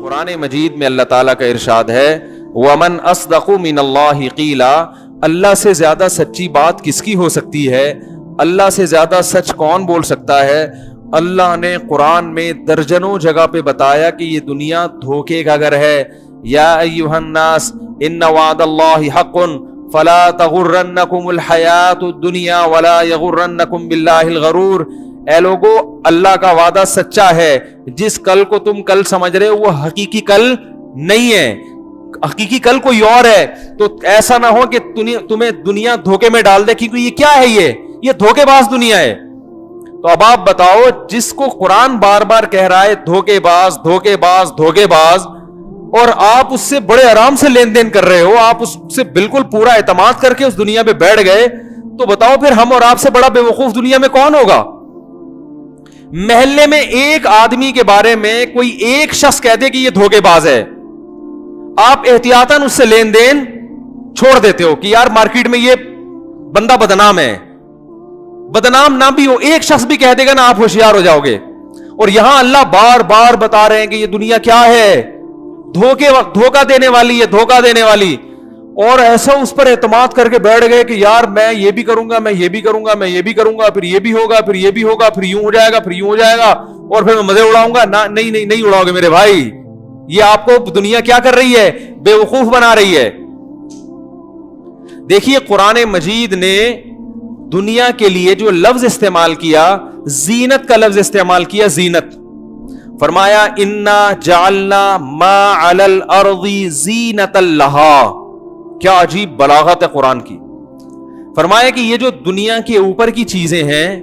قرآن مجید میں اللہ تعالیٰ کا ارشاد ہے وَمَنْ أَصْدَقُ مِنَ اللَّهِ قِيلًا، اللہ سے زیادہ سچی بات کس کی ہو سکتی ہے، اللہ سے زیادہ سچ کون بول سکتا ہے۔ اللہ نے قرآن میں درجنوں جگہ پہ بتایا کہ یہ دنیا دھوکے کا گھر ہے۔ یا ایھا الناس ان وعد اللہ حق فلا تغرنکم الحیات الدنیا ولا یغرنکم باللہ الغرور، اے لوگو اللہ کا وعدہ سچا ہے، جس کل کو تم کل سمجھ رہے ہو وہ حقیقی کل نہیں ہے، حقیقی کل کوئی اور ہے۔ تو ایسا نہ ہو کہ تمہیں دنیا دھوکے میں ڈال دے، کیونکہ یہ کیا ہے، یہ دھوکے باز دنیا ہے۔ تو اب آپ بتاؤ، جس کو قرآن بار بار کہہ رہا ہے دھوکے باز دھوکے باز دھوکے باز، اور آپ اس سے بڑے آرام سے لین دین کر رہے ہو، آپ اس سے بالکل پورا اعتماد کر کے اس دنیا پہ بیٹھ گئے، تو بتاؤ پھر ہم اور آپ سے بڑا بے وقوف دنیا میں کون ہوگا؟ محلے میں ایک آدمی کے بارے میں کوئی ایک شخص کہہ دے کہ یہ دھوکے باز ہے، آپ احتیاطاً اس سے لین دین چھوڑ دیتے ہو کہ یار مارکیٹ میں یہ بندہ بدنام ہے۔ بدنام نہ بھی ہو، ایک شخص بھی کہہ دے گا نا، آپ ہوشیار ہو جاؤ گے۔ اور یہاں اللہ بار بار بتا رہے ہیں کہ یہ دنیا کیا ہے، دھوکہ دینے والی ہے، دھوکہ دینے والی۔ اور ایسا اس پر اعتماد کر کے بیٹھ گئے کہ یار میں یہ بھی کروں گا، میں یہ بھی کروں گا، میں یہ بھی کروں گا، پھر یہ بھی ہوگا، پھر یہ بھی ہوگا، پھر یوں ہو جائے گا، پھر یوں ہو جائے گا، اور پھر میں مزے اڑاؤں گا۔ نہیں اڑاؤ گے میرے بھائی، یہ آپ کو دنیا کیا کر رہی ہے، بے وقوف بنا رہی ہے۔ دیکھیے قرآن مجید نے دنیا کے لیے جو لفظ استعمال کیا، زینت کا لفظ استعمال کیا، زینت۔ فرمایا انا جعلنا ما علی الارض زینۃ لہا، کیا عجیب بلاغت ہے قرآن کی۔ فرمایا کہ یہ جو دنیا کے اوپر کی چیزیں ہیں،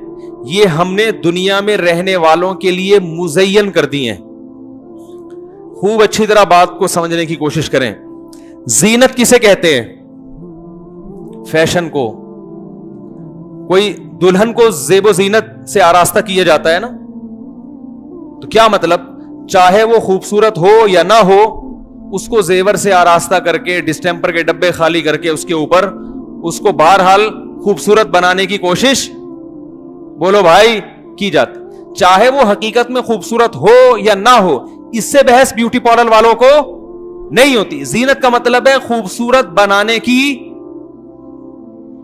یہ ہم نے دنیا میں رہنے والوں کے لیے مزین کر دی ہیں۔ خوب اچھی طرح بات کو سمجھنے کی کوشش کریں۔ زینت کسے کہتے ہیں؟ فیشن کو۔ کوئی دلہن کو زیب و زینت سے آراستہ کیا جاتا ہے نا، تو کیا مطلب، چاہے وہ خوبصورت ہو یا نہ ہو، اس کو زیور سے آراستہ کر کے، ڈسٹمپر کے ڈبے خالی کر کے اس کے اوپر اس کو بہرحال خوبصورت بنانے کی کوشش، بولو بھائی، کی جاتی، چاہے وہ حقیقت میں خوبصورت ہو یا نہ ہو۔ اس سے بحث بیوٹی پارلر والوں کو نہیں ہوتی۔ زینت کا مطلب ہے خوبصورت بنانے کی،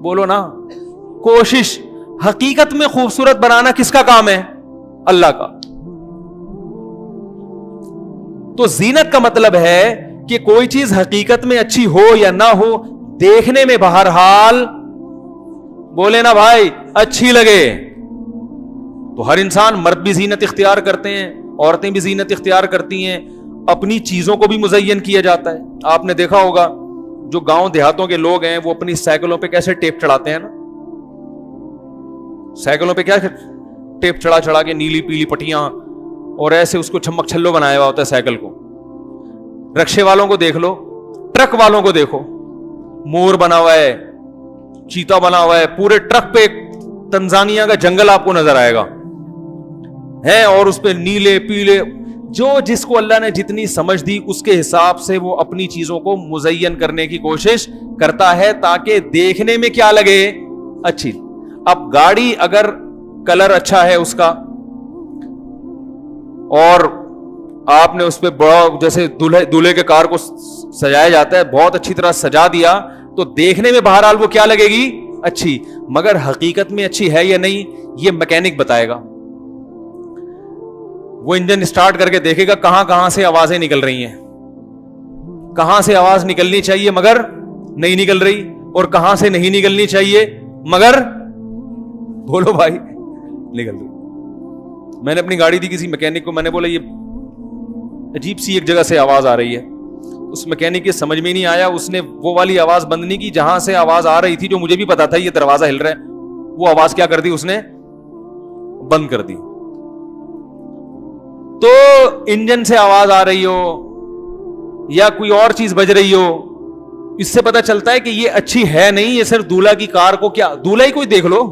بولو نا، کوشش۔ حقیقت میں خوبصورت بنانا کس کا کام ہے؟ اللہ کا۔ تو زینت کا مطلب ہے کہ کوئی چیز حقیقت میں اچھی ہو یا نہ ہو، دیکھنے میں بہرحال، بولے نا بھائی، اچھی لگے۔ تو ہر انسان، مرد بھی زینت اختیار کرتے ہیں، عورتیں بھی زینت اختیار کرتی ہیں، اپنی چیزوں کو بھی مزین کیا جاتا ہے۔ آپ نے دیکھا ہوگا جو گاؤں دیہاتوں کے لوگ ہیں، وہ اپنی سائیکلوں پہ کیسے ٹیپ چڑھاتے ہیں نا، سائیکلوں پہ کیا ٹیپ چڑھا کے نیلی پیلی پٹیاں، اور ایسے اس کو چھمک چھلو بنایا ہوا ہوتا ہے سائیکل کو۔ رکشے والوں کو دیکھ لو، ٹرک والوں کو دیکھو، مور بنا ہوا ہے، چیتا بنا ہوا ہے، پورے ٹرک پہ تنزانیہ کا جنگل آپ کو نظر آئے گا ہے، اور اس پہ نیلے پیلے، جو جس کو اللہ نے جتنی سمجھ دی اس کے حساب سے وہ اپنی چیزوں کو مزین کرنے کی کوشش کرتا ہے، تاکہ دیکھنے میں کیا لگے، اچھی۔ اب گاڑی اگر کلر اچھا ہے اس کا، اور آپ نے اس پہ بڑا، جیسے دولہے کے کار کو سجایا جاتا ہے، بہت اچھی طرح سجا دیا، تو دیکھنے میں بہرحال وہ کیا لگے گی، اچھی۔ مگر حقیقت میں اچھی ہے یا نہیں، یہ میکینک بتائے گا۔ وہ انجن سٹارٹ کر کے دیکھے گا کہاں کہاں سے آوازیں نکل رہی ہیں، کہاں سے آواز نکلنی چاہیے مگر نہیں نکل رہی، اور کہاں سے نہیں نکلنی چاہیے مگر، بولو بھائی، نکل رہی۔ میں نے اپنی گاڑی دی کسی میکینک کو، میں نے بولا یہ عجیب سی ایک جگہ سے آواز آ رہی ہے۔ اس میکینک کے سمجھ میں نہیں آیا، اس نے وہ والی آواز بند نہیں کی جہاں سے آواز آ رہی تھی، جو مجھے بھی پتا تھا یہ دروازہ ہل رہا ہے، وہ آواز کیا کر دی، اس نے بند کر دی۔ تو انجن سے آواز آ رہی ہو یا کوئی اور چیز بج رہی ہو، اس سے پتا چلتا ہے کہ یہ اچھی ہے نہیں، یہ صرف دولہا کی کار کو، کیا دولہا ہی کوئی دیکھ لو،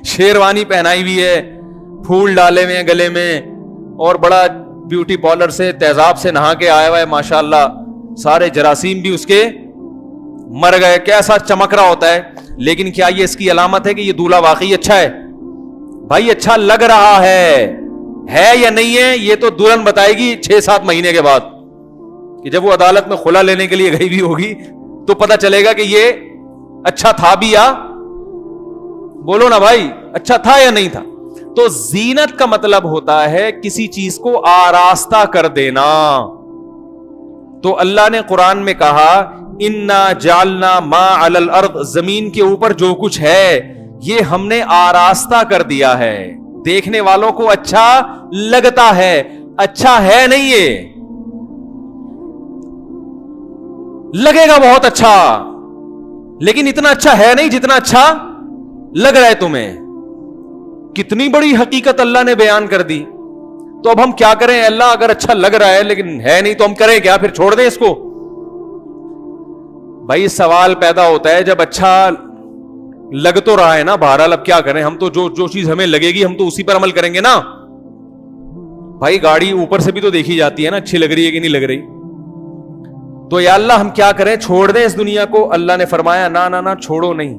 شیروانی پہنائی ہوئی ہے، پھول ڈالے ہوئے ہیں گلے میں، اور بڑا بیوٹی پارلر سے تیزاب سے نہا کے آیا ہوا ہے، ماشاءاللہ سارے جراثیم بھی اس کے مر گئے، کیسا چمک رہا ہوتا ہے۔ لیکن کیا یہ اس کی علامت ہے کہ یہ دولہا واقعی اچھا ہے؟ بھائی اچھا لگ رہا ہے ہے یا نہیں ہے یہ تو دلہن بتائے گی 6-7 مہینے کے بعد, کہ جب وہ عدالت میں خلا لینے کے لیے گئی بھی ہوگی تو پتہ چلے گا کہ یہ اچھا تھا بھی یا, بولو نا بھائی, اچھا تھا یا نہیں تھا. تو زینت کا مطلب ہوتا ہے کسی چیز کو آراستہ کر دینا. تو اللہ نے قرآن میں کہا انا جعلنا ما علی الارض, زمین کے اوپر جو کچھ ہے یہ ہم نے آراستہ کر دیا ہے, دیکھنے والوں کو اچھا لگتا ہے, اچھا ہے نہیں, یہ لگے گا بہت اچھا لیکن اتنا اچھا ہے نہیں جتنا اچھا لگ رہا ہے تمہیں. کتنی بڑی حقیقت اللہ نے بیان کر دی. تو اب ہم کیا کریں اللہ, اگر اچھا لگ رہا ہے لیکن ہے نہیں تو ہم کریں کیا, پھر چھوڑ دیں اس کو. بھائی سوال پیدا ہوتا ہے جب اچھا لگ تو رہا ہے نا, بہرحال اب کیا کریں, ہم تو جو چیز ہمیں لگے گی ہم تو اسی پر عمل کریں گے نا. بھائی گاڑی اوپر سے بھی تو دیکھی جاتی ہے نا, اچھی لگ رہی ہے کہ نہیں لگ رہی. تو یا اللہ ہم کیا کریں, چھوڑ دیں اس دنیا کو. اللہ نے فرمایا نہ چھوڑو نہیں,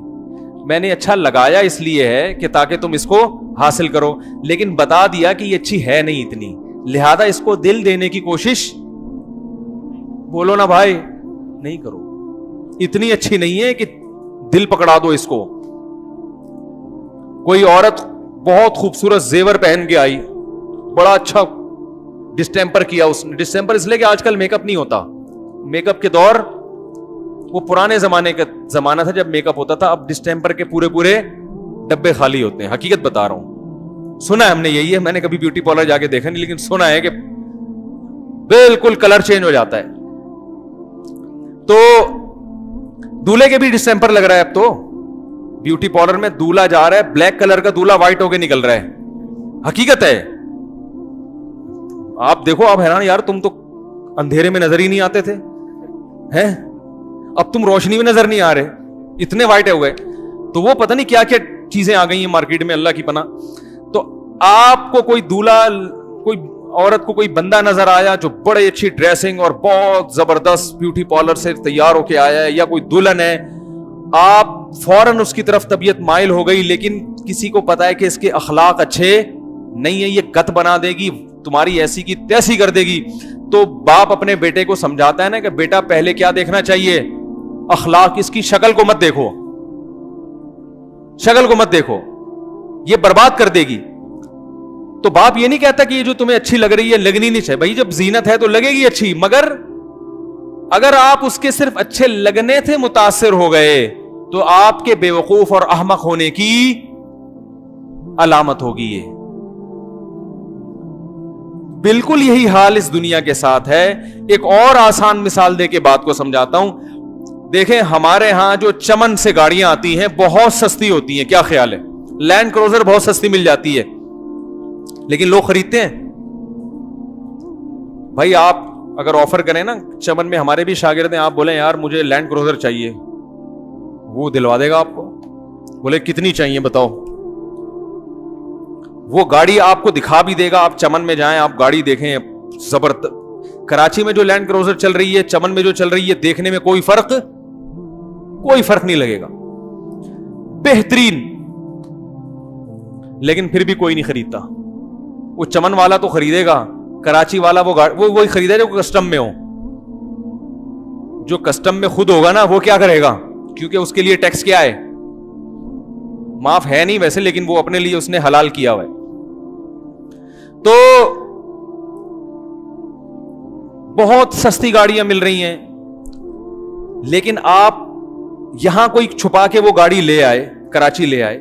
میں نے اچھا لگایا اس لیے ہے کہ تاکہ تم اس کو حاصل کرو, لیکن بتا دیا کہ یہ اچھی ہے نہیں اتنی, لہذا اس کو دل دینے کی کوشش, بولو نا بھائی, نہیں کرو. اتنی اچھی نہیں ہے کہ دل پکڑا دو اس کو. کوئی عورت بہت خوبصورت زیور پہن کے آئی, بڑا اچھا ڈسٹیمپر کیا اس نے. ڈسٹیمپر اس لیے کہ آج کل میک اپ نہیں ہوتا, میک اپ کے دور وہ پرانے زمانے کا زمانہ تھا جب میک اپ ہوتا تھا. اب ڈسٹیمپر کے پورے ڈبے خالی ہوتے ہیں, حقیقت بتا رہا ہوں, سنا ہے ہم نے, یہی ہے, میں نے کبھی بیوٹی پارلر جا کے دیکھا نہیں لیکن سنا ہے کہ بالکل کلر چینج ہو جاتا ہے. تو دولہے کے بھی ڈسٹیمپر لگ رہا ہے اب تو. بیوٹی پارلر میں دولہا جا رہا ہے, بلیک کلر کا دولہا وائٹ ہو کے نکل رہا ہے, حقیقت ہے. آپ دیکھو, آپ حیران یار تم تو اندھیرے میں نظر ہی نہیں آتے تھے ہیں, اب تم روشنی میں نظر نہیں آ رہے, اتنے وائٹ ہو گئے. تو وہ پتہ نہیں کیا کیا چیزیں آ گئی ہیں مارکیٹ میں, اللہ کی پناہ. تو آپ کو کوئی دولہا, کوئی عورت کو کوئی بندہ نظر آیا جو بڑے اچھی ڈریسنگ اور بہت زبردست بیوٹی پارلر سے تیار ہو کے آیا ہے, یا کوئی دلہن ہے, آپ فوراً اس کی طرف طبیعت مائل ہو گئی, لیکن کسی کو پتا ہے کہ اس کے اخلاق اچھے نہیں ہے, یہ گت بنا دے گی, تمہاری ایسی کی تیسی کر دے گی. تو باپ اپنے بیٹے کو سمجھاتا ہے نا کہ بیٹا پہلے کیا دیکھنا چاہیے, اخلاق, اس کی شکل کو مت دیکھو, شکل کو مت دیکھو, یہ برباد کر دے گی. تو باپ یہ نہیں کہتا کہ یہ جو تمہیں اچھی لگ رہی ہے لگنی نہیں چاہیے, بھائی جب زینت ہے تو لگے گی اچھی, مگر اگر آپ اس کے صرف اچھے لگنے سے متاثر ہو گئے تو آپ کے بے وقوف اور احمق ہونے کی علامت ہوگی. یہ بالکل یہی حال اس دنیا کے ساتھ ہے. ایک اور آسان مثال دے کے بات کو سمجھاتا ہوں. دیکھیں ہمارے ہاں جو چمن سے گاڑیاں آتی ہیں بہت سستی ہوتی ہیں, کیا خیال ہے, لینڈ کروزر بہت سستی مل جاتی ہے لیکن لوگ خریدتے ہیں. بھائی آپ اگر آفر کریں نا, چمن میں ہمارے بھی شاگرد ہیں, آپ بولیں یار مجھے لینڈ کروزر چاہیے, وہ دلوا دے گا آپ کو. بولے کتنی چاہیے بتاؤ, وہ گاڑی آپ کو دکھا بھی دے گا. آپ چمن میں جائیں, آپ گاڑی دیکھیں, زبردست. کراچی میں جو لینڈ کروزر چل رہی ہے, چمن میں جو چل رہی ہے, دیکھنے میں کوئی فرق نہیں لگے گا, بہترین, لیکن پھر بھی کوئی نہیں خریدتا. وہ چمن والا تو خریدے گا, کراچی والا وہی خریدے جو کسٹم میں ہو. جو کسٹم میں خود ہوگا نا وہ کیا کرے گا, کیونکہ اس کے لیے ٹیکس کیا ہے, معاف ہے نہیں ویسے, لیکن وہ اپنے لیے اس نے حلال کیا ہوا ہے. تو بہت سستی گاڑیاں مل رہی ہیں, لیکن آپ یہاں کوئی چھپا کے وہ گاڑی لے آئے, کراچی لے آئے,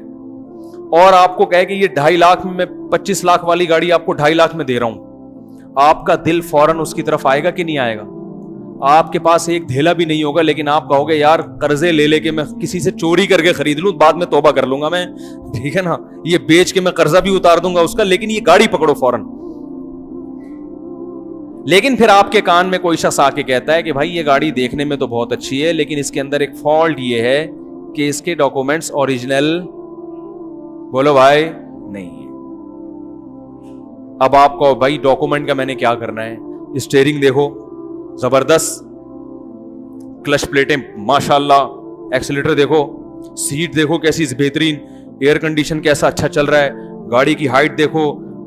اور آپ کو کہے کہ یہ 2.5 لاکھ میں 25 لاکھ والی گاڑی آپ کو 2.5 لاکھ میں دے رہا ہوں. آپ کا دل فوراً اس کی طرف آئے گا کہ نہیں آئے گا؟ آپ کے پاس ایک دھیلا بھی نہیں ہوگا, لیکن آپ کہو گے یار قرضے لے کے میں کسی سے چوری کر کے خرید لوں, بعد میں توبہ کر لوں گا میں, ٹھیک ہے نا, یہ بیچ کے میں قرضہ بھی اتار دوں گا اس کا, لیکن یہ گاڑی پکڑو فوراً. لیکن پھر آپ کے کان میں کوئی شخص آ کے کہتا ہے کہ بھائی یہ گاڑی دیکھنے میں تو بہت اچھی ہے, لیکن اس کے اندر ایک فالٹ یہ ہے کہ اس کے ڈاکومنٹس اوریجنل, بولو بھائی, نہیں ہے. اب آپ کو بھائی ڈاکومنٹ کا میں نے کیا کرنا ہے, اسٹیئرنگ دیکھو زبردست, کلچ پلیٹیں ماشاءاللہ, ایکسیلیٹر دیکھو, سیٹ دیکھو کیسی بہترین, ایئر کنڈیشن کیسا اچھا چل رہا ہے, گاڑی کی ہائٹ دیکھو,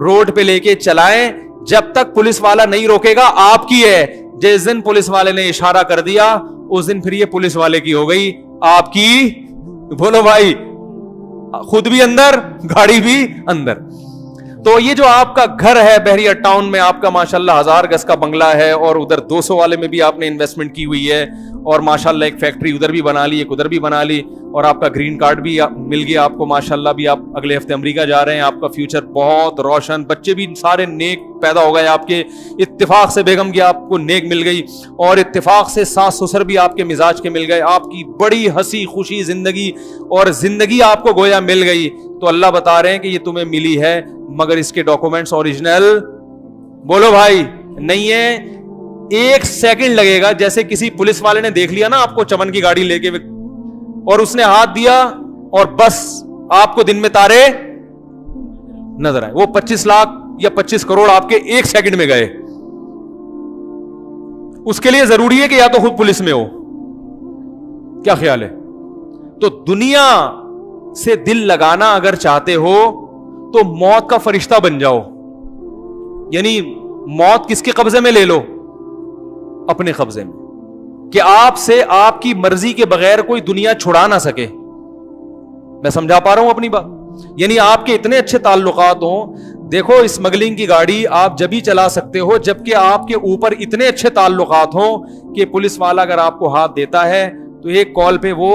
روڈ پہ لے کے چلائیں, جب تک پولیس والا نہیں روکے گا آپ کی ہے. جس دن پولیس والے نے اشارہ کر دیا اس دن پھر یہ پولیس والے کی ہو گئی, آپ کی. بولو بھائی, خود بھی اندر, گاڑی بھی اندر. تو یہ جو آپ کا گھر ہے بحریہ ٹاؤن میں, آپ کا ماشاءاللہ 1000 گز کا بنگلہ ہے, اور ادھر 200 والے میں بھی آپ نے انویسٹمنٹ کی ہوئی ہے, اور ماشاءاللہ ایک فیکٹری ادھر بھی بنا لی, ایک ادھر بھی بنا لی, اور آپ کا گرین کارڈ بھی مل گیا آپ کو ماشاءاللہ. بھی آپ اگلے ہفتے امریکہ جا رہے ہیں, آپ کا فیوچر بہت روشن, بچے بھی سارے نیک پیدا ہو گئے آپ کے, اتفاق سے بیگم کی آپ کو نیک مل گئی, اور اتفاق سے ساس سسر بھی آپ کے مزاج کے مل گئے, آپ کی بڑی ہنسی خوشی زندگی, اور زندگی آپ کو گویا مل گئی. تو اللہ بتا رہے ہیں کہ یہ تمہیں ملی ہے, مگر اس کے ڈاکومنٹس اوریجنل, بولو بھائی, نہیں ہے. ایک سیکنڈ لگے گا, جیسے کسی پولیس والے نے دیکھ لیا نا آپ کو چمن کی گاڑی لے کے, اور اس نے ہاتھ دیا اور بس آپ کو دن میں تارے نظر آئے, وہ 25 لاکھ یا 25 کروڑ آپ کے ایک سیکنڈ میں گئے. اس کے لیے ضروری ہے کہ یا تو خود پولیس میں ہو. کیا خیال ہے؟ تو دنیا سے دل لگانا اگر چاہتے ہو تو موت کا فرشتہ بن جاؤ. یعنی موت کس کے قبضے میں لے لو؟ اپنے قبضے میں, کہ آپ سے آپ کی مرضی کے بغیر کوئی دنیا چھڑا نہ سکے. میں سمجھا پا رہا ہوں اپنی بات؟ یعنی آپ کے اتنے اچھے تعلقات ہوں. دیکھو اسمگلنگ کی گاڑی آپ جب ہی چلا سکتے ہو جبکہ آپ کے اوپر اتنے اچھے تعلقات ہوں کہ پولیس والا اگر آپ کو ہاتھ دیتا ہے تو ایک کال پہ وہ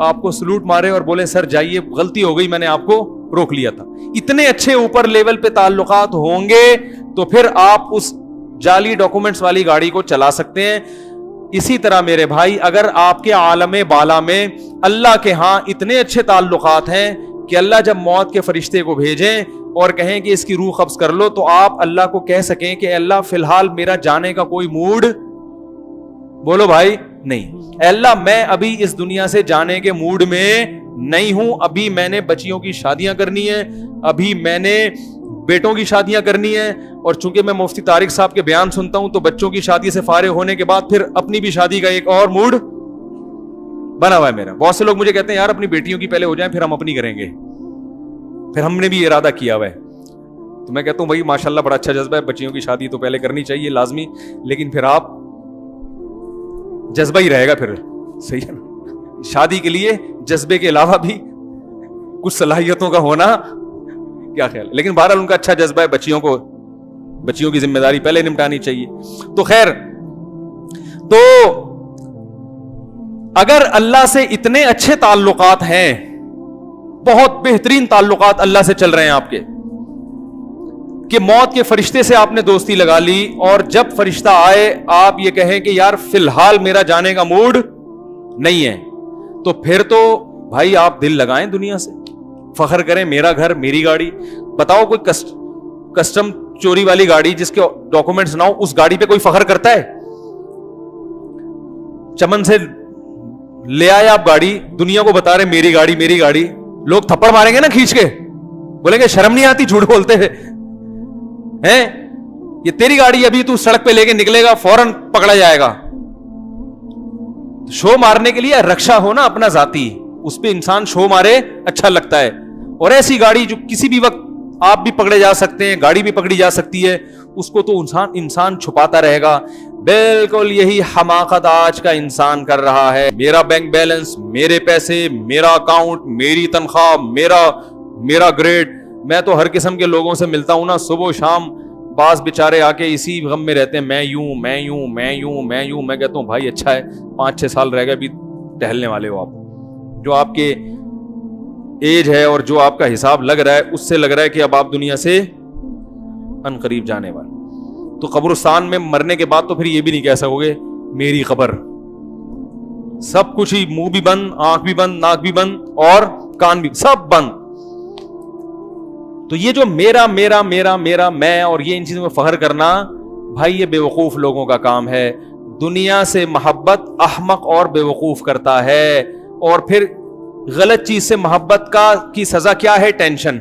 آپ کو سلوٹ مارے اور بولے سر جائیے, غلطی ہو گئی, میں نے آپ کو روک لیا تھا. اتنے اچھے اوپر لیول پہ تعلقات ہوں گے تو پھر آپ اس جعلی ڈاکومنٹس والی گاڑی کو چلا سکتے ہیں. اسی طرح میرے بھائی, اگر آپ کے عالم بالا میں اللہ کے ہاں اتنے اچھے تعلقات ہیں کہ اللہ جب موت کے فرشتے کو بھیجیں اور کہیں کہ اس کی روح قبض کر لو, تو آپ اللہ کو کہہ سکیں کہ اللہ فی الحال میرا جانے کا کوئی موڈ, بولو بھائی, نہیں. اے اللہ میں ابھی اس دنیا سے جانے کے موڈ میں نہیں ہوں, ابھی میں نے بچیوں کی شادیاں کرنی ہیں, ابھی میں نے بیٹوں کی شادیاں کرنی ہیں, اور چونکہ میں مفتی طارق صاحب کے بیان سنتا ہوں تو بچوں کی شادی سے فارغ ہونے کے بعد پھر اپنی بھی شادی کا ایک اور موڈ بنا ہوا ہے میرا. بہت سے لوگ مجھے کہتے ہیں یار اپنی بیٹیوں کی پہلے ہو جائیں پھر ہم اپنی کریں گے, پھر ہم نے بھی ارادہ کیا ہوا ہے. تو میں کہتا ہوں بھائی ماشاءاللہ بڑا اچھا جذبہ ہے, بچیوں کی شادی تو پہلے کرنی چاہیے لازمی, لیکن پھر آپ جذبہ ہی رہے گا پھر, صحیح ہے نا. شادی کے لیے جذبے کے علاوہ بھی کچھ صلاحیتوں کا ہونا, کیا خیال ہے. لیکن بہرحال ان کا اچھا جذبہ ہے, بچیوں کی ذمہ داری پہلے نمٹانی چاہیے. تو خیر, تو اگر اللہ سے اتنے اچھے تعلقات ہیں, بہت بہترین تعلقات اللہ سے چل رہے ہیں آپ کے, کہ موت کے فرشتے سے آپ نے دوستی لگا لی, اور جب فرشتہ آئے آپ یہ کہیں کہ یار فی الحال میرا جانے کا موڈ نہیں ہے, تو پھر تو بھائی آپ دل لگائیں دنیا سے, فخر کریں میرا گھر میری گاڑی. بتاؤ کوئی کسٹم چوری والی گاڑی جس کے ڈاکومنٹس نہ ہو, اس گاڑی پہ کوئی فخر کرتا ہے؟ چمن سے لے آئے آپ گاڑی, دنیا کو بتا رہے میری گاڑی میری گاڑی, لوگ تھپڑ ماریں گے نا کھینچ کے, بولیں گے شرم نہیں آتی, جھوٹ بولتے ہیں, یہ تیری گاڑی, ابھی تو سڑک پہ لے کے نکلے گا فوراً پکڑا جائے گا. شو مارنے کے لیے رکشا ہو نا اپنا ذاتی, اس پہ انسان شو مارے اچھا لگتا ہے, اور ایسی گاڑی جو کسی بھی وقت آپ بھی پکڑے جا سکتے ہیں, گاڑی بھی پکڑی جا سکتی ہے, اس کو تو انسان چھپاتا رہے گا. بالکل یہی حماقت آج کا انسان کر رہا ہے. میرا بینک بیلنس, میرے پیسے, میرا اکاؤنٹ, میری تنخواہ, میرا گریڈ. میں تو ہر قسم کے لوگوں سے ملتا ہوں نا صبح و شام, بعض بیچارے آ کے اسی غم میں رہتے ہیں, میں یوں میں یوں میں یوں میں یوں. میں کہتا ہوں بھائی اچھا ہے 5-6 سال رہ گئے, ابھی ٹہلنے والے ہو آپ. جو آپ کے ایج ہے اور جو آپ کا حساب لگ رہا ہے اس سے لگ رہا ہے کہ اب آپ دنیا سے ان قریب جانے والے. تو قبرستان میں مرنے کے بعد تو پھر یہ بھی نہیں کہہ سکو گے میری قبر, سب کچھ ہی, منہ بھی بند, آنکھ بھی بند, ناک بھی بند, اور کان بھی سب بند. تو یہ جو میرا میرا میرا میرا میں اور یہ ان چیزوں میں فخر کرنا, بھائی یہ بے وقوف لوگوں کا کام ہے. دنیا سے محبت احمق اور بے وقوف کرتا ہے, اور پھر غلط چیز سے محبت کی سزا کیا ہے؟ ٹینشن.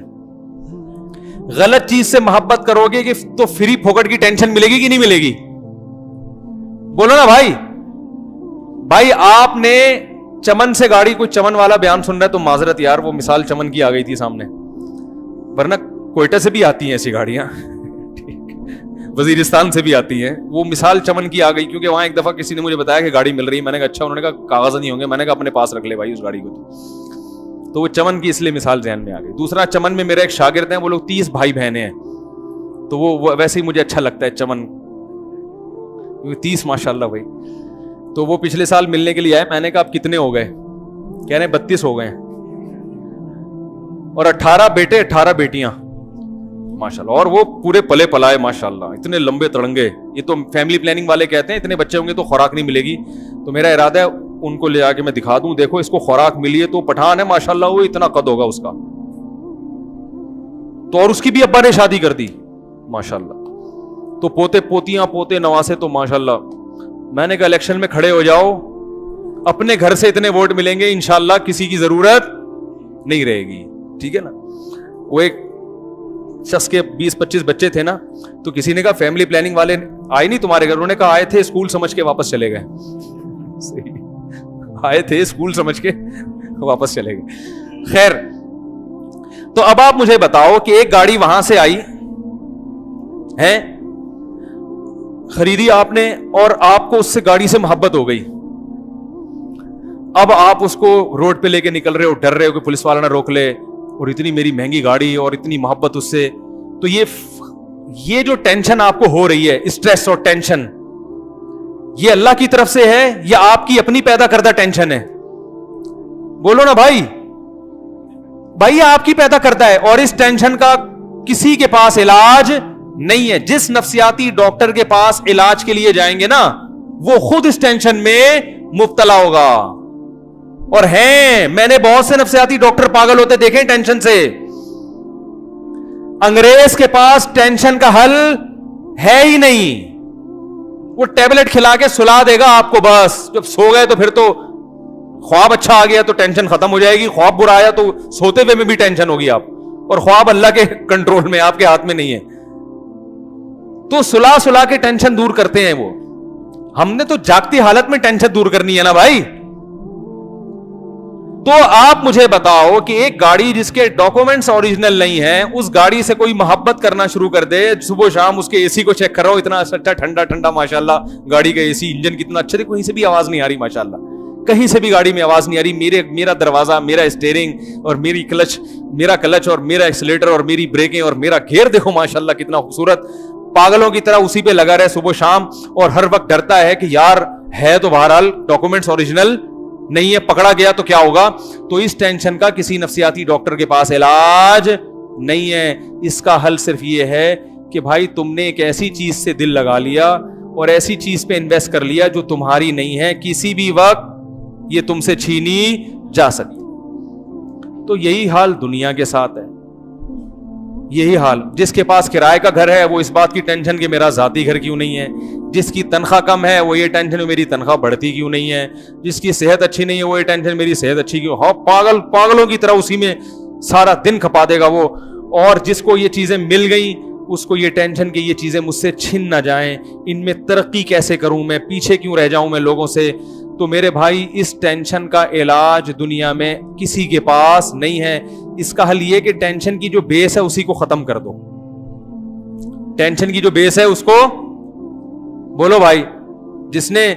غلط چیز سے محبت کرو گے کہ تو فری پھوکٹ کی ٹینشن ملے گی کہ نہیں ملے گی؟ بولو نا بھائی. بھائی آپ نے چمن سے گاڑی, کوئی چمن والا بیان سن رہا ہے تو معذرت یار, وہ مثال چمن کی آ گئی تھی سامنے. ورنہ کوئٹہ سے بھی آتی ہیں ایسی گاڑیاں, وزیرستان سے بھی آتی ہیں. وہ مثال چمن کی آ گئی, کیونکہ وہاں ایک دفعہ کسی نے مجھے بتایا کہ گاڑی مل رہی ہے. میں نے کہا اچھا. انہوں نے کہا کاغذ نہیں ہوں گے. میں نے کہا اپنے پاس رکھ لے بھائی اس گاڑی کو. تو وہ چمن کی اس لیے مثال ذہن میں آ گئی. دوسرا, چمن میں میرے ایک شاگرد ہیں, وہ لوگ 30 بھائی بہنیں ہیں. تو وہ ویسے ہی مجھے اچھا لگتا ہے چمن, 30 ماشاءاللہ بھائی. تو وہ پچھلے سال ملنے کے لیے آئے. میں نے کہا آپ کتنے ہو گئے؟ کہہ رہے ہیں 32 ہو گئے ہیں, اور 18 بیٹے 18 بیٹیاں ماشاءاللہ. اور وہ پورے پلے پلائے ماشاءاللہ, اتنے لمبے تڑنگے. یہ تو فیملی پلاننگ والے کہتے ہیں اتنے بچے ہوں گے تو خوراک نہیں ملے گی. تو میرا ارادہ ہے ان کو لے آ کے میں دکھا دوں, دیکھو اس کو خوراک ملی ہے. تو پٹھان ہے ماشاءاللہ, وہ اتنا قد ہوگا اس کا. تو اور اس کی بھی ابا نے شادی کر دی ماشاءاللہ. تو پوتے پوتیاں پوتے نواسے تو ماشاءاللہ. میں نے کہا الیکشن میں کھڑے ہو جاؤ, اپنے گھر سے اتنے ووٹ ملیں گے انشاءاللہ, کسی کی ضرورت نہیں رہے گی. ٹھیک ہے نا. وہ ایک شخص کے 20-25 بچے تھے نا, تو کسی نے کہا فیملی پلاننگ والے آئے نہیں تمہارے گھر؟ انہوں نے کہا آئے تھے, اسکول سمجھ کے واپس چلے گئے. آئے تھے اسکول سمجھ کے واپس چلے گئے. خیر, تو اب آپ مجھے بتاؤ کہ ایک گاڑی وہاں سے آئی ہے, خریدی آپ نے, اور آپ کو اس سے گاڑی سے محبت ہو گئی. اب آپ اس کو روڈ پہ لے کے نکل رہے ہو, ڈر رہے ہو کہ پولیس والا نہ روک لے, اور اتنی میری مہنگی گاڑی اور اتنی محبت اس سے. تو یہ جو ٹینشن آپ کو ہو رہی ہے, اسٹریس اور ٹینشن, یہ اللہ کی طرف سے ہے یا آپ کی اپنی پیدا کردہ ٹینشن ہے؟ بولو نا بھائی. بھائی آپ کی پیدا کردہ ہے, اور اس ٹینشن کا کسی کے پاس علاج نہیں ہے. جس نفسیاتی ڈاکٹر کے پاس علاج کے لیے جائیں گے نا, وہ خود اس ٹینشن میں مبتلا ہوگا. اور ہیں, میں نے بہت سے نفسیاتی ڈاکٹر پاگل ہوتے دیکھیں ٹینشن سے. انگریز کے پاس ٹینشن کا حل ہے ہی نہیں. وہ ٹیبلٹ کھلا کے سلا دے گا آپ کو, بس جب سو گئے تو پھر تو خواب اچھا آ گیا تو ٹینشن ختم ہو جائے گی, خواب برا آیا تو سوتے ہوئے میں بھی ٹینشن ہوگی آپ, اور خواب اللہ کے کنٹرول میں, آپ کے ہاتھ میں نہیں ہے. تو سلا سلا کے ٹینشن دور کرتے ہیں وہ. ہم نے تو جاگتی حالت میں ٹینشن دور کرنی ہے نا بھائی. تو آپ مجھے بتاؤ کہ ایک گاڑی جس کے ڈاکومنٹس اوریجنل نہیں ہیں, اس گاڑی سے کوئی محبت کرنا شروع کر دے, صبح شام اس کے اے سی کو چیک کر رہا ہو, اتنا اچھا ٹھنڈا ٹھنڈا ماشاءاللہ گاڑی کا اے سی, انجن کتنا اچھا, کہیں سے بھی آواز نہیں آ رہی ماشاءاللہ, کہیں سے بھی گاڑی میں آواز نہیں آ رہی. میرا دروازہ, میرا اسٹیئرنگ, اور میرا کلچ اور میرا ایکسیلیٹر اور میری بریکیں اور میرا گیئر دیکھو ماشاءاللہ کتنا خوبصورت. پاگلوں کی طرح اسی پہ لگا رہے صبح شام, اور ہر وقت ڈرتا ہے کہ یار ہے تو بہرحال ڈاکومنٹس اوریجنل نہیں ہے, پکڑا گیا تو کیا ہوگا. تو اس ٹینشن کا کسی نفسیاتی ڈاکٹر کے پاس علاج نہیں ہے. اس کا حل صرف یہ ہے کہ بھائی تم نے ایک ایسی چیز سے دل لگا لیا اور ایسی چیز پہ انویسٹ کر لیا جو تمہاری نہیں ہے, کسی بھی وقت یہ تم سے چھینی جا سکتی. تو یہی حال دنیا کے ساتھ ہے. یہی حال, جس کے پاس کرائے کا گھر ہے وہ اس بات کی ٹینشن کہ میرا ذاتی گھر کیوں نہیں ہے. جس کی تنخواہ کم ہے وہ یہ ٹینشن میری تنخواہ بڑھتی کیوں نہیں ہے. جس کی صحت اچھی نہیں ہے وہ یہ ٹینشن میری صحت اچھی کیوں. ہاں, پاگلوں کی طرح اسی میں سارا دن کھپا دے گا وہ. اور جس کو یہ چیزیں مل گئیں اس کو یہ ٹینشن کہ یہ چیزیں مجھ سے چھن نہ جائیں, ان میں ترقی کیسے کروں, میں پیچھے کیوں رہ جاؤں میں لوگوں سے. تو میرے بھائی اس ٹینشن کا علاج دنیا میں کسی کے پاس نہیں ہے. اس کا حل یہ کہ ٹینشن کی جو بیس ہے اسی کو ختم کر دو. ٹینشن کی جو بیس ہے اس کو, بولو بھائی, جس نے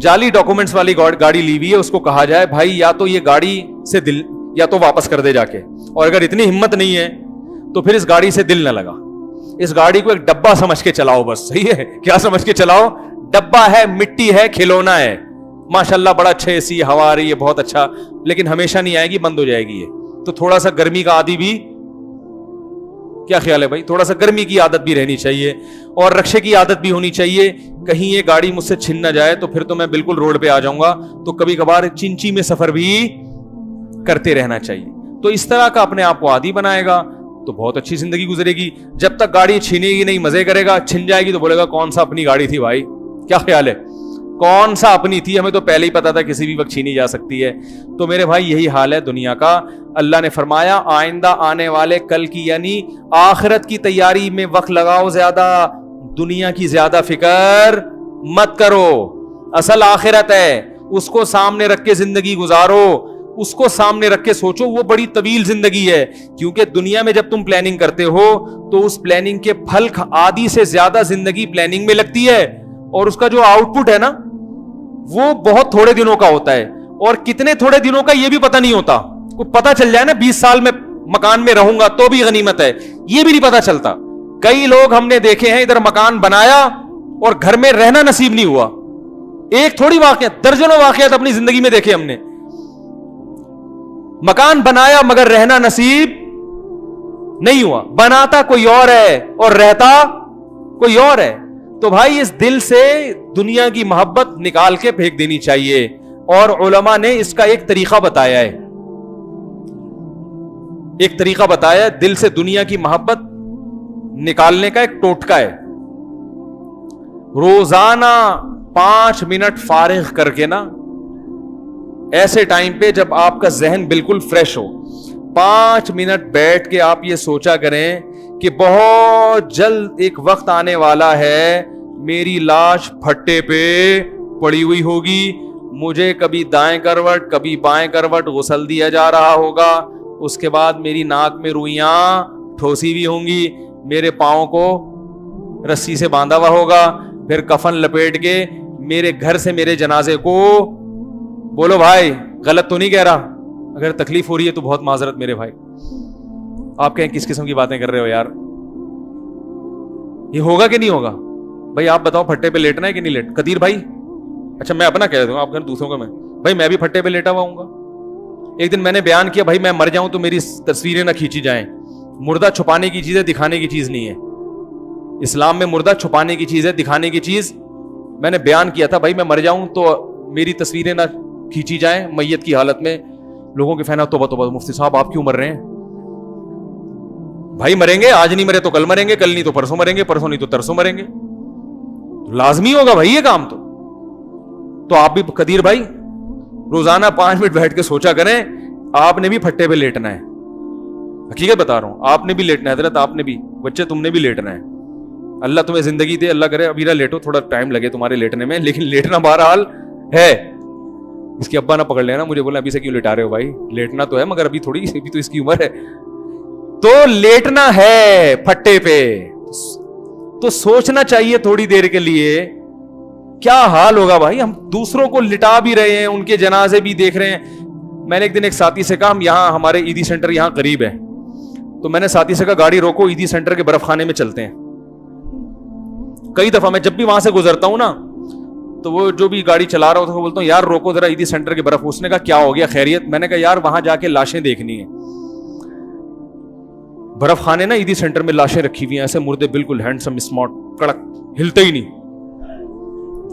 جعلی ڈاکومنٹس والی گاڑی لی ہوئی ہے اس کو کہا جائے بھائی یا تو یہ گاڑی سے دل یا تو واپس کر دے جا کے, اور اگر اتنی ہمت نہیں ہے تو پھر اس گاڑی سے دل نہ لگا. اس گاڑی کو ایک ڈبہ سمجھ کے چلاؤ بس. صحیح ہے, کیا سمجھ کے چلاؤ؟ ڈبہ ہے, مٹی ہے, کھلونا ہے. ماشاءاللہ بڑا اچھا اے سی, ہوا آ رہی ہے بہت اچھا, لیکن ہمیشہ نہیں آئے گی, بند ہو جائے گی یہ. تو تھوڑا سا گرمی کا عادی بھی, کیا خیال ہے بھائی, تھوڑا سا گرمی کی عادت بھی رہنی چاہیے اور رکشے کی عادت بھی ہونی چاہیے. کہیں یہ گاڑی مجھ سے چھن نہ جائے تو پھر تو میں بالکل روڈ پہ آ جاؤں گا. تو کبھی کبھار چنچی میں سفر بھی کرتے رہنا چاہیے. تو اس طرح کا اپنے آپ کو عادی بنائے گا تو بہت اچھی زندگی گزرے گی. جب تک گاڑی چھینے گی نہیں, مزے کرے گا, چھن جائے گی تو بولے گا کون سا اپنی گاڑی تھی بھائی, کیا خیال ہے, کون سا اپنی تھی, ہمیں تو پہلے ہی پتا تھا کسی بھی وقت چھینی جا سکتی ہے. تو میرے بھائی یہی حال ہے دنیا کا. اللہ نے فرمایا آئندہ آنے والے کل کی یعنی آخرت کی تیاری میں وقت لگاؤ زیادہ, دنیا کی زیادہ فکر مت کرو. اصل آخرت ہے, اس کو سامنے رکھ کے زندگی گزارو. اس کو سامنے رکھ کے سوچو, وہ بڑی طویل زندگی ہے. کیونکہ دنیا میں جب تم پلاننگ کرتے ہو تو اس پلاننگ کے پھل آدھی سے زیادہ زندگی پلاننگ میں لگتی ہے, اور اس کا جو آؤٹ پٹ ہے نا وہ بہت تھوڑے دنوں کا ہوتا ہے, اور کتنے تھوڑے دنوں کا یہ بھی پتہ نہیں ہوتا. کو پتہ چل جائے نا 20 سال میں مکان میں رہوں گا تو بھی غنیمت ہے, یہ بھی نہیں پتہ چلتا. کئی لوگ ہم نے دیکھے ہیں ادھر مکان بنایا اور گھر میں رہنا نصیب نہیں ہوا. ایک تھوڑی واقعات, درجنوں واقعات اپنی زندگی میں دیکھے ہم نے. مکان بنایا مگر رہنا نصیب نہیں ہوا. بناتا کوئی اور ہے اور رہتا کوئی اور ہے. تو بھائی اس دل سے دنیا کی محبت نکال کے پھینک دینی چاہیے, اور علماء نے اس کا ایک طریقہ بتایا ہے. ایک طریقہ بتایا ہے دل سے دنیا کی محبت نکالنے کا, ایک ٹوٹکا ہے. روزانہ 5 منٹ فارغ کر کے نا, ایسے ٹائم پہ جب آپ کا ذہن بالکل فریش ہو, 5 منٹ بیٹھ کے آپ یہ سوچا کریں کہ بہت جلد ایک وقت آنے والا ہے, میری لاش پھٹے پہ پڑی ہوئی ہوگی, مجھے کبھی دائیں کروٹ کبھی بائیں کروٹ غسل دیا جا رہا ہوگا, اس کے بعد میری ناک میں روئیاں ٹھوسی ہوئی ہوں گی, میرے پاؤں کو رسی سے باندھا ہوا ہوگا, پھر کفن لپیٹ کے میرے گھر سے میرے جنازے کو, بولو بھائی غلط تو نہیں کہہ رہا, اگر تکلیف ہو رہی ہے تو بہت معذرت میرے بھائی. آپ کہیں کس قسم کی باتیں کر رہے ہو یار, یہ ہوگا کہ نہیں ہوگا؟ بھائی آپ بتاؤ پھٹے پہ لیٹنا ہے کہ نہیں لیٹ؟ قدیر بھائی, اچھا میں اپنا کہہ دوں, آپ کہیں دوسروں کا. میں بھی پھٹے پہ لیٹا ہوا ہوں گا. ایک دن میں نے بیان کیا بھائی میں مر جاؤں تو میری تصویریں نہ کھینچی جائیں, مردہ چھپانے کی چیز ہے, دکھانے کی چیز نہیں ہے. اسلام میں مردہ چھپانے کی چیز ہے, دکھانے کی چیز. میں نے بیان کیا تھا بھائی میں مر جاؤں تو میری تصویریں نہ کھینچی جائیں میت کی حالت میں. لوگوں کے فینا توبہ توبہ, مفتی صاحب آپ کیوں مر رہے ہیں؟ بھائی مریں گے, آج نہیں مرے تو کل مریں گے, کل نہیں تو پرسوں مریں گے, پرسوں نہیں تو ترسوں مریں گے, لازمی ہوگا بھائی یہ کام. تو آپ بھی قدیر بھائی روزانہ 5 منٹ بیٹھ کے سوچا کریں, آپ نے بھی پھٹے پہ لیٹنا ہے. حقیقت بتا رہا ہوں, آپ نے بھی لیٹنا ہے حضرت, آپ نے بھی, بچے تم نے بھی لیٹنا ہے. اللہ تمہیں زندگی دے, اللہ کرے ابھی نہ لیٹو, تھوڑا ٹائم لگے تمہارے لیٹنے میں, لیکن لیٹنا بہرحال ہے. اس کے ابا نہ پکڑ لینا مجھے, بولا ابھی سے کیوں لیٹا رہے ہو بھائی, لیٹنا تو ہے مگر ابھی تھوڑی, ابھی تو اس کی عمر ہے. تو لیٹنا ہے پھٹے پہ تو سوچنا چاہیے تھوڑی دیر کے لیے کیا حال ہوگا بھائی. ہم دوسروں کو لٹا بھی رہے ہیں, ان کے جنازے بھی دیکھ رہے ہیں. میں نے ایک دن ایک ساتھی سے کہا, ہم یہاں ہمارے عیدی سینٹر یہاں قریب ہے, تو میں نے ساتھی سے کہا گاڑی روکو, عیدی سینٹر کے برف خانے میں چلتے ہیں. کئی دفعہ میں جب بھی وہاں سے گزرتا ہوں نا تو وہ جو بھی گاڑی چلا رہا ہوتا ہے بولتا ہوں یار روکو ذرا عیدی سینٹر کے برف. اس نے کہا کیا ہو گیا خیریت؟ میں نے کہا یار وہاں جا کے لاشیں دیکھنی ہیں. برف خانے نا عیدی سینٹر میں لاشیں رکھی ہوئی ہیں, ایسے مردے بالکل ہینڈسم اسمارٹ کڑک, ہلتے ہی نہیں.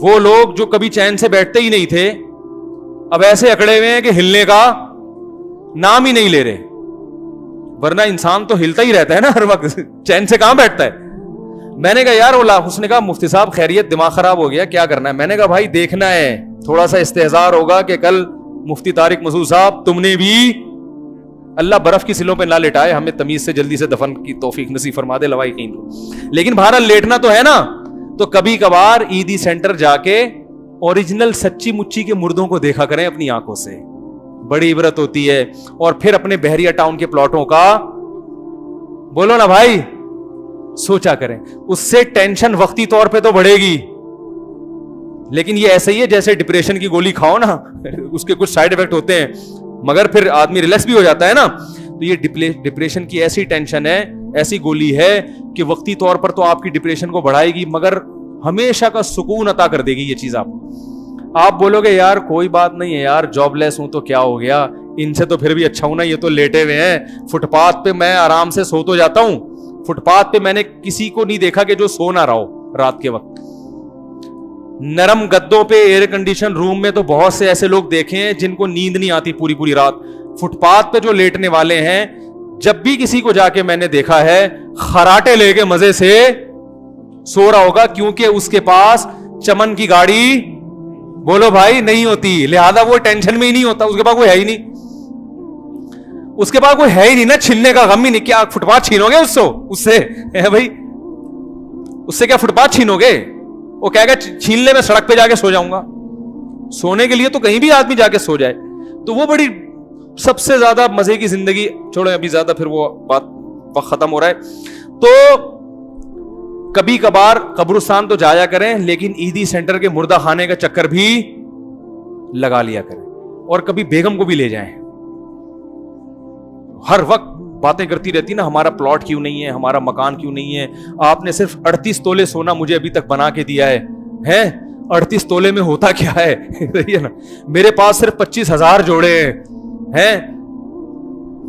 وہ لوگ جو کبھی چین سے بیٹھتے ہی نہیں تھے اب ایسے اکڑے ہوئے ہیں کہ ہلنے کا نام ہی نہیں لے رہے, ورنہ انسان تو ہلتا ہی رہتا ہے نا ہر وقت, چین سے کہاں بیٹھتا ہے. میں نے کہا یار اس نے کہا مفتی صاحب خیریت دماغ خراب ہو گیا, کیا کرنا ہے؟ میں نے کہا بھائی دیکھنا ہے, تھوڑا سا استحضار ہوگا کہ کل مفتی طارق مسعود صاحب تم نے بھی, اللہ برف کی سلوں پہ نہ لٹائے, ہمیں تمیز سے جلدی سے دفن کی توفیق نصیب فرما دے لواحقین کو. لیکن بہرحال لیٹنا تو ہے نا, تو کبھی کبھار عیدی سینٹر جا کے اوریجنل سچی مچی کے مردوں کو دیکھا کریں اپنی آنکھوں سے, بڑی عبرت ہوتی ہے. اور پھر اپنے بحریہ ٹاؤن کے پلاٹوں کا بولو نا بھائی سوچا کریں, اس سے ٹینشن وقتی طور پہ تو بڑھے گی, لیکن یہ ایسا ہی ہے جیسے ڈپریشن کی گولی کھاؤ نا, اس کے کچھ سائیڈ ایفیکٹ ہوتے ہیں مگر پھر آدمی ریلیکس بھی ہو جاتا ہے نا. تو یہ ڈپریشن کی ایسی ٹینشن ہے, ایسی گولی ہے کہ وقتی طور پر تو آپ کی ڈپریشن کو بڑھائے گی مگر ہمیشہ کا سکون عطا کر دے گی یہ چیز. آپ بولو گے یار کوئی بات نہیں ہے یار, جاب لیس ہوں تو کیا ہو گیا, ان سے تو پھر بھی اچھا ہوں نا, یہ تو لیٹے ہوئے ہیں فٹ پاتھ پہ, میں آرام سے سو تو جاتا ہوں. فٹ پاتھ پہ میں نے کسی کو نہیں دیکھا کہ جو سو نہ رہا ہو رات کے وقت. نرم گدوں پہ ایئر کنڈیشن روم میں تو بہت سے ایسے لوگ دیکھے ہیں جن کو نیند نہیں آتی پوری پوری رات. فٹ پاتھ پہ جو لیٹنے والے ہیں, جب بھی کسی کو جا کے میں نے دیکھا ہے خراٹے لے کے مزے سے سو رہا ہوگا, کیونکہ اس کے پاس چمن کی گاڑی بولو بھائی نہیں ہوتی, لہذا وہ ٹینشن میں ہی نہیں ہوتا, اس کے پاس کوئی ہے ہی نہیں, اس کے پاس کوئی ہے ہی نہیں نا, چھلنے کا غم ہی نہیں. کیا فٹ پاتھ چھینو گے اس سے بھائی, اس سے کیا فٹ پاتھ چھینو گے؟ وہ کہے گا چھین لے, میں سڑک پہ جا کے سو جاؤں گا. سونے کے لیے تو کہیں بھی آدمی جا کے سو جائے. تو وہ بڑی سب سے زیادہ مزے کی زندگی چھوڑیں ابھی زیادہ پھر وہ بات وقت ختم ہو رہا ہے. تو کبھی کبھار قبرستان تو جایا کریں لیکن عیدی سینٹر کے مردہ خانے کا چکر بھی لگا لیا کریں, اور کبھی بیگم کو بھی لے جائیں. ہر وقت باتیں کرتی رہتی نا, ہمارا پلاٹ کیوں نہیں ہے, ہمارا مکان کیوں نہیں ہے, آپ نے صرف 38 تولے سونا مجھے ابھی تک بنا کے دیا ہے 38 تولے میں ہوتا کیا ہے صحیح ہے نا, میرے پاس صرف 25,000 جوڑے ہیں,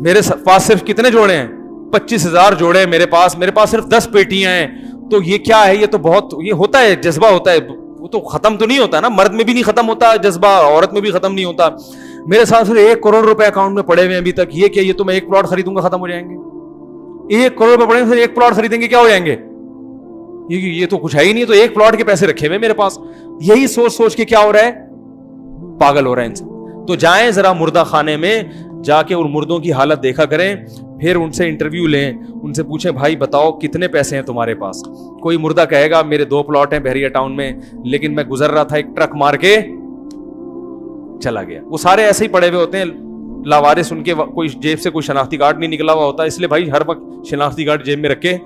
میرے پاس صرف کتنے جوڑے ہیں 25,000 جوڑے میرے پاس صرف 10 پیٹیاں ہیں. تو یہ کیا ہے, یہ تو بہت یہ ہوتا ہے, جذبہ ہوتا ہے, وہ تو ختم تو نہیں ہوتا نا, مرد میں بھی نہیں ختم ہوتا جذبہ, عورت میں بھی ختم نہیں ہوتا. میرے ساتھ صرف 1 کروڑ روپے اکاؤنٹ میں پڑے ہوئے ہیں ابھی تک, یہ کیا, یہ تو میں 1 پلاٹ خریدوں گا ختم ہو جائیں گے. 1 کروڑ روپے پڑے ہیں, پھر 1 پلاٹ خریدیں گے کیا ہو جائیں گے, یہ تو کچھ ہے ہی نہیں, تو 1 پلاٹ کے پیسے رکھے ہوئے میرے پاس. یہی سوچ کے کیا ہو رہا ہے, پاگل ہو رہا ہے انسان. تو جائیں ذرا مردہ خانے میں جا کے ان مردوں کی حالت دیکھا کریں, پھر ان سے انٹرویو لیں, ان سے پوچھیں بھائی بتاؤ کتنے پیسے ہیں تمہارے پاس. کوئی مردہ کہے گا میرے 2 پلاٹ ہیں بحریہ ٹاؤن میں, لیکن میں گزر رہا تھا ایک ٹرک مار کے چلا گیا. وہ سارے ایسے ہی پڑے ہوئے ہوتے ہیں لاوارث, ان کے کوئی جیب سے کوئی شناختی کارڈ نہیں نکلا ہوا ہوتا. اس لیے بھائی ہر وقت شناختی کارڈ جیب میں رکھے,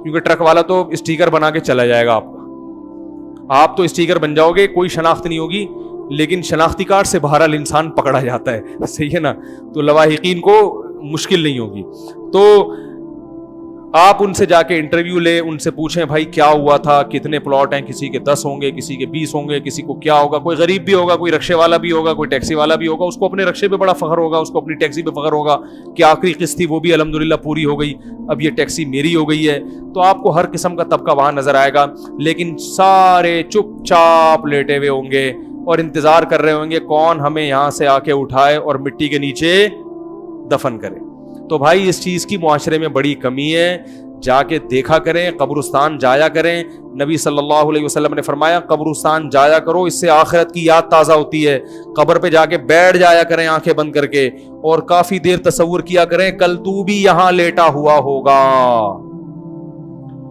کیونکہ ٹرک والا تو اسٹیکر بنا کے چلا جائے گا آپ کا, آپ تو اسٹیکر بن جاؤ گے, کوئی شناخت نہیں ہوگی, لیکن شناختی کارڈ سے بہرحال انسان پکڑا جاتا ہے, صحیح ہے نا. تو لواحقین کو مشکل نہیں ہوگی. تو آپ ان سے جا کے انٹرویو لیں, ان سے پوچھیں بھائی کیا ہوا تھا, کتنے پلاٹ ہیں, کسی کے 10 ہوں گے, کسی کے 20 ہوں گے, کسی کو کیا ہوگا, کوئی غریب بھی ہوگا, کوئی رکشے والا بھی ہوگا, کوئی ٹیکسی والا بھی ہوگا, اس کو اپنے رکشے پہ بڑا فخر ہوگا, اس کو اپنی ٹیکسی پہ فخر ہوگا کہ آخری قسط تھی وہ بھی الحمدللہ پوری ہو گئی, اب یہ ٹیکسی میری ہو گئی ہے. تو آپ کو ہر قسم کا طبقہ وہاں نظر آئے گا, لیکن سارے چپ چاپ لیٹے ہوئے ہوں گے اور انتظار کر رہے ہوں گے کون ہمیں یہاں سے آ کے اٹھائے اور مٹی کے نیچے دفن کرے. تو بھائی اس چیز کی معاشرے میں بڑی کمی ہے, جا کے دیکھا کریں, قبرستان جایا کریں. نبی صلی اللہ علیہ وسلم نے فرمایا قبرستان جایا کرو, اس سے آخرت کی یاد تازہ ہوتی ہے. قبر پہ جا کے بیٹھ جایا کریں آنکھیں بند کر کے, اور کافی دیر تصور کیا کریں کل تو بھی یہاں لیٹا ہوا ہوگا.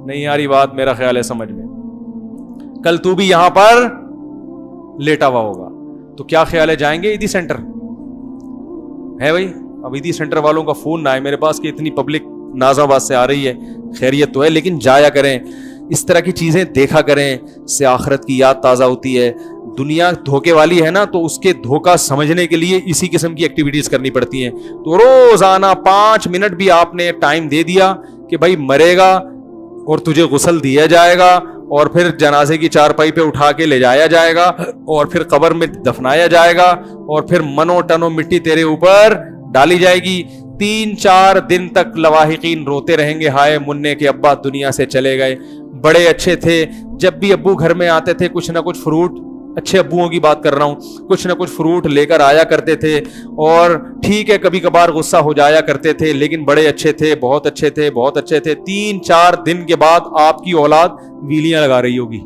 نہیں آ رہی بات میرا خیال ہے سمجھ میں, کل تو بھی یہاں پر لیٹا ہوا ہوگا. تو کیا خیال ہے, جائیں گے عیدی سینٹر ہے بھائی؟ اب عیدی سینٹر والوں کا فون نہ آئے میرے پاس کہ اتنی پبلک ناز آباد سے آ رہی ہے, خیریت تو ہے, لیکن جایا کریں, اس طرح کی چیزیں دیکھا کریں, اس سے آخرت کی یاد تازہ ہوتی ہے. دنیا دھوکے والی ہے نا, تو اس کے دھوکہ سمجھنے کے لیے اسی قسم کی ایکٹیویٹیز کرنی پڑتی ہیں. تو روزانہ 5 منٹ بھی آپ نے ٹائم دے دیا کہ بھائی مرے گا اور تجھے غسل دیا جائے گا, اور پھر جنازے کی چارپائی پہ اٹھا کے لے جایا جائے گا, اور پھر قبر میں دفنایا جائے گا, اور پھر منو ٹنو مٹی تیرے اوپر ڈالی جائے گی. 3-4 دن تک لواحقین روتے رہیں گے, ہائے مننے کے ابا دنیا سے چلے گئے, بڑے اچھے تھے, جب بھی ابو گھر میں آتے تھے کچھ نہ کچھ فروٹ, اچھے ابوؤں کی بات کر رہا ہوں, کچھ نہ کچھ فروٹ لے کر آیا کرتے تھے, اور ٹھیک ہے کبھی کبھار غصہ ہو جایا کرتے تھے, لیکن بڑے اچھے تھے, بہت اچھے تھے, بہت اچھے تھے. 3-4 دن کے بعد آپ کی اولاد ویلیاں لگا رہی ہوگی.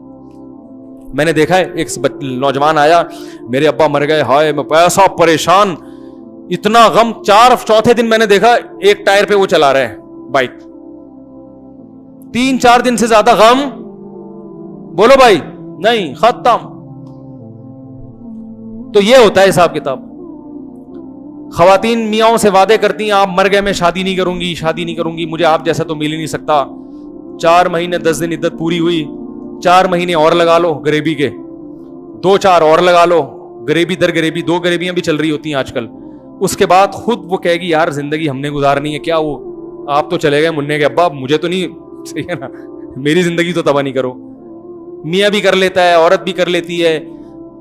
میں نے دیکھا ہے ایک نوجوان آیا, میرے ابا مر گئے, ہائے میں ایسا پریشان, اتنا غم. 4 دن میں نے دیکھا ایک ٹائر پہ وہ چلا رہا ہے بائک. 3-4 دن سے زیادہ غم بولو بھائی نہیں, ختم. تو یہ ہوتا ہے حساب کتاب. خواتین میاں سے وعدے کرتی ہیں آپ مر گئے میں شادی نہیں کروں گی, شادی نہیں کروں گی, مجھے آپ جیسا تو مل ہی نہیں سکتا. 4 مہینے 10 دن عدت پوری ہوئی, 4 مہینے اور لگا لو غریبی کے, 2-4 اور لگا لو, غریبی در غریبی, 2 غریبیاں بھی چل رہی ہوتی ہیں آج کل. اس کے بعد خود وہ کہے گی یار زندگی ہم نے گزارنی ہے, کیا وہ آپ تو چلے گئے مننے کے ابا, مجھے تو نہیں, صحیح ہے نا, میری زندگی تو تباہ نہیں کرو. میاں بھی کر لیتا ہے, عورت بھی کر لیتی ہے,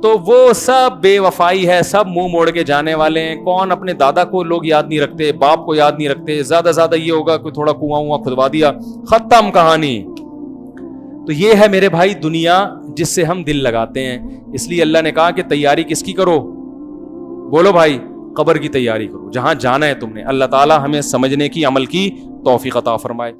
تو وہ سب بے وفائی ہے, سب منہ موڑ کے جانے والے ہیں. کون اپنے دادا کو لوگ یاد نہیں رکھتے, باپ کو یاد نہیں رکھتے, زیادہ زیادہ یہ ہوگا کہ تھوڑا کنواں کھدوا دیا, ختم کہانی. تو یہ ہے میرے بھائی دنیا جس سے ہم دل لگاتے ہیں. اس لیے اللہ نے کہا کہ تیاری کس کی کرو, بولو بھائی قبر کی تیاری کرو, جہاں جانا ہے تم نے. اللہ تعالی ہمیں سمجھنے کی, عمل کی توفیق عطا فرمائے.